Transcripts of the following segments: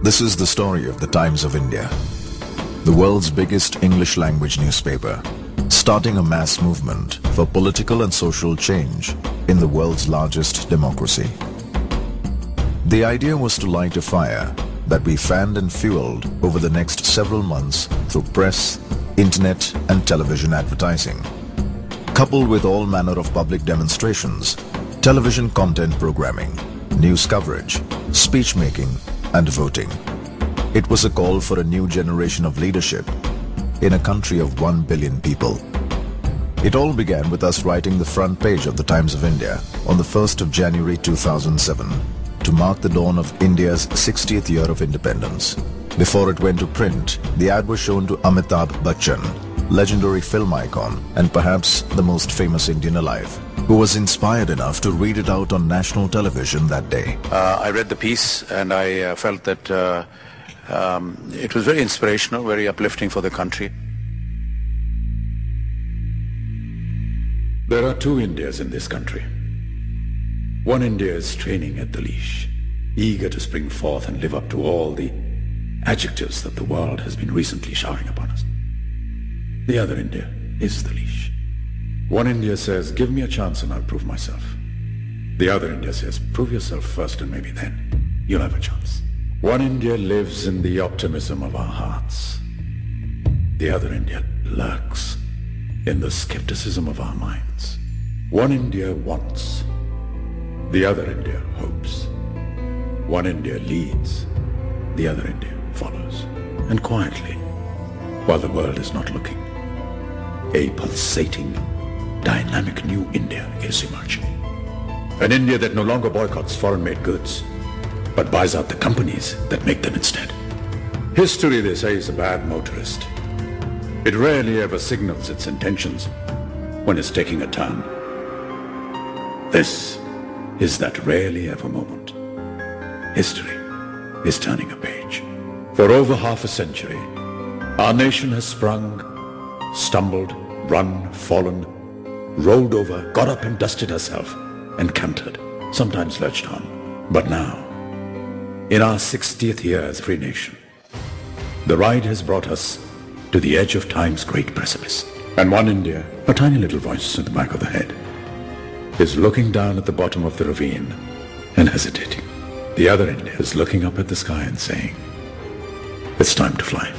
This is the story of the Times of India, the world's biggest English language newspaper, starting a mass movement for political and social change in the world's largest democracy. The idea was to light a fire that we fanned and fueled over the next several months through press, internet and television advertising, coupled with all manner of public demonstrations, television content programming, news coverage, speech making and voting. It was a call for a new generation of leadership in a country of 1 billion people. It all began with us writing the front page of the Times of India on the 1st of January 2007 to mark the dawn of India's 60th year of independence. Before it went to print, the ad was shown to Amitabh Bachchan, legendary film icon and perhaps the most famous Indian alive, who was inspired enough to read it out on national television that day. I read the piece and I felt that it was very inspirational, very uplifting for the country. There are two Indias in this country. One India is training at the leash, eager to spring forth and live up to all the adjectives that the world has been recently showering upon us. The other India is the leash. One India says, give me a chance and I'll prove myself. The other India says, prove yourself first and maybe then you'll have a chance. One India lives in the optimism of our hearts. The other India lurks in the skepticism of our minds. One India wants. The other India hopes. One India leads. The other India follows. And quietly, while the world is not looking, a pulsating, dynamic new India is emerging. An India that no longer boycotts foreign-made goods, but buys out the companies that make them instead. History, they say, is a bad motorist. It rarely ever signals its intentions when it's taking a turn. This is that rarely ever moment. History is turning a page. For over half a century, our nation has sprung, stumbled, run, fallen, rolled over, got up and dusted herself, and cantered, sometimes lurched on. But now, in our 60th year as free nation, the ride has brought us to the edge of time's great precipice. And one India, a tiny little voice in the back of the head, is looking down at the bottom of the ravine and hesitating. The other India is looking up at the sky and saying, it's time to fly.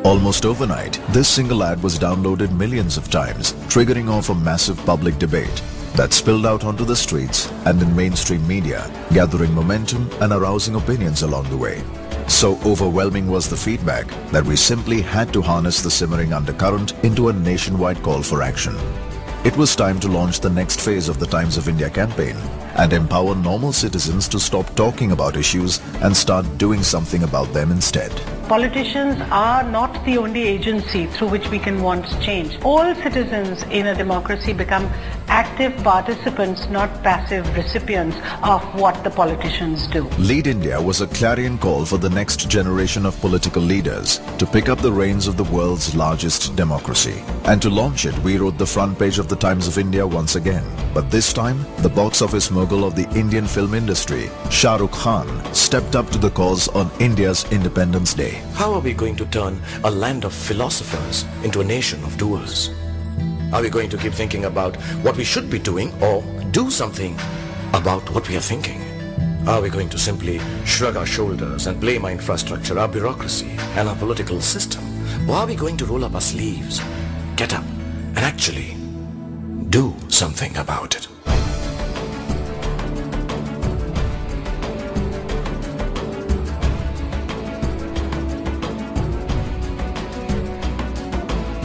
Almost overnight, this single ad was downloaded millions of times, triggering off a massive public debate that spilled out onto the streets and in mainstream media, gathering momentum and arousing opinions along the way. So overwhelming was the feedback that we simply had to harness the simmering undercurrent into a nationwide call for action. It was time to launch the next phase of the Times of India campaign and empower normal citizens to stop talking about issues and start doing something about them instead. Politicians are not the only agency through which we can want change. All citizens in a democracy become active participants, not passive recipients of what the politicians do. Lead India was a clarion call for the next generation of political leaders to pick up the reins of the world's largest democracy. And to launch it, we wrote the front page of the Times of India once again. But this time, the box office mogul of the Indian film industry, Shah Rukh Khan, stepped up to the cause on India's Independence Day. How are we going to turn a land of philosophers into a nation of doers? Are we going to keep thinking about what we should be doing or do something about what we are thinking? Are we going to simply shrug our shoulders and blame our infrastructure, our bureaucracy and our political system? Or are we going to roll up our sleeves, get up and actually do something about it?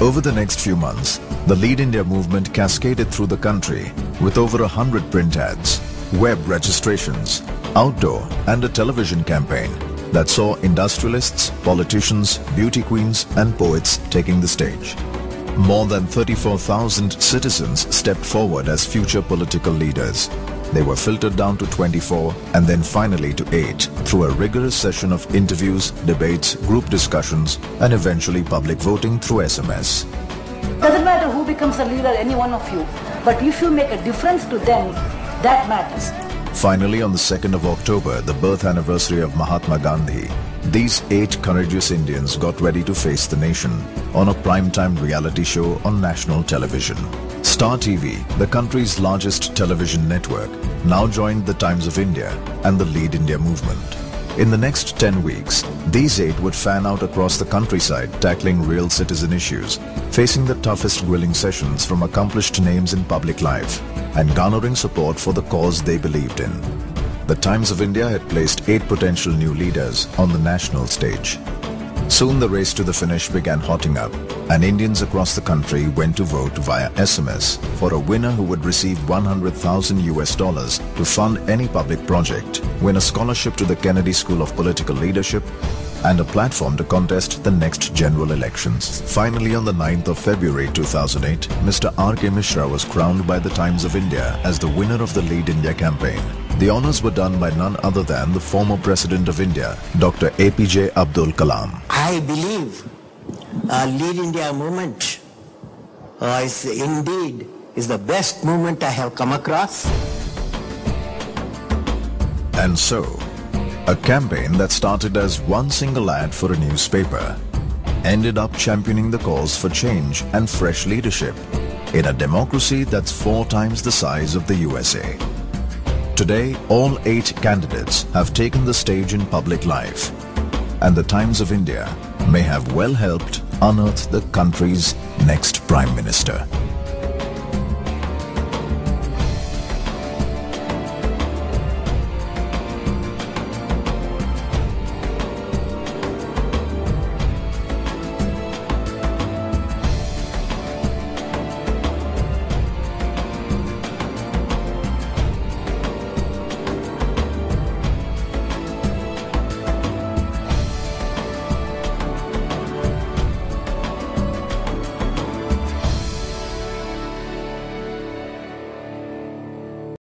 Over the next few months, the Lead India movement cascaded through the country with over 100 print ads, web registrations, outdoor and a television campaign that saw industrialists, politicians, beauty queens and poets taking the stage. More than 34,000 citizens stepped forward as future political leaders. They were filtered down to 24 and then finally to 8 through a rigorous session of interviews, debates, group discussions and eventually public voting through SMS. Doesn't matter who becomes the leader, any one of you. But if you make a difference to them, that matters. Finally, on the 2nd of October, the birth anniversary of Mahatma Gandhi, these 8 courageous Indians got ready to face the nation on a primetime reality show on national television. Star TV, the country's largest television network, now joined the Times of India and the Lead India movement. In the next 10 weeks, these 8 would fan out across the countryside tackling real citizen issues, facing the toughest grilling sessions from accomplished names in public life, and garnering support for the cause they believed in. The Times of India had placed 8 potential new leaders on the national stage. Soon the race to the finish began hotting up, and Indians across the country went to vote via SMS for a winner who would receive $100,000 to fund any public project, win a scholarship to the Kennedy School of Political Leadership, and a platform to contest the next general elections. Finally, on the 9th of February 2008, Mr. R.K. Mishra was crowned by the Times of India as the winner of the Lead India campaign. The honors were done by none other than the former President of India, Dr. APJ Abdul Kalam. I believe Lead India movement is the best movement I have come across. And so, a campaign that started as one single ad for a newspaper ended up championing the cause for change and fresh leadership in a democracy that's 4 times the size of the USA. Today, all 8 candidates have taken the stage in public life, and the Times of India may have well helped unearth the country's next Prime Minister.